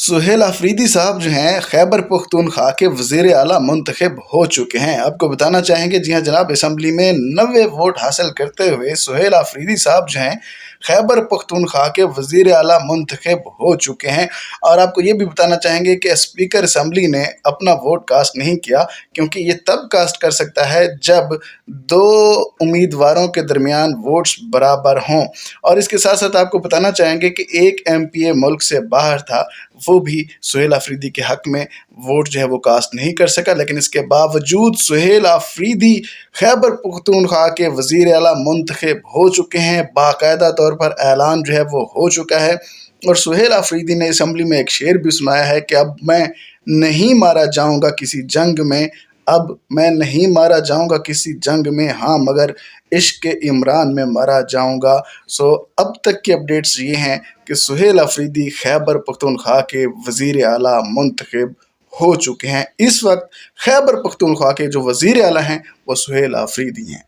सुहेल आफरीदी साहब जो हैं खैबर पख्तूनख्वा के वज़ीर आला मुंतखब हो चुके हैं। आपको बताना चाहेंगे, जी हाँ जनाब, असम्बली में 90 वोट हासिल करते हुए सुहेल आफरीदी साहब जो हैं खैबर पख्तूनख्वा के वज़ीर आला मुंतखब हो चुके हैं। और आपको ये भी बताना चाहेंगे कि स्पीकर असम्बली ने अपना वोट कास्ट नहीं किया, क्योंकि ये तब कास्ट कर सकता है जब दो उम्मीदवारों के दरमियान वोट्स बराबर हों। और इसके साथ साथ आपको बताना चाहेंगे कि एक MPA मुल्क से बाहर था, वो भी सुहेल आफरीदी के हक़ में वोट जो है वो कास्ट नहीं कर सका। लेकिन इसके बावजूद सुहेल आफरीदी खैबर पख्तूनख्वा के वज़ीर आला मुंतखब हो चुके हैं। बाकायदा तौर पर ऐलान जो है वो हो चुका है। और सुहेल आफरीदी ने असम्बली में एक शेर भी सुनाया है कि अब मैं नहीं मारा जाऊंगा किसी जंग में, अब मैं नहीं मारा जाऊंगा किसी जंग में, हाँ मगर इश्क इमरान में मारा जाऊंगा। सो अब तक की अपडेट्स ये हैं कि सुहेल आफरीदी खैबर पख्तूनख्वा के वज़ीर आला मुंतखब हो चुके हैं। इस वक्त खैबर पख्तूनख्वा के जो वज़ीर आला हैं वो सुहेल आफरीदी हैं।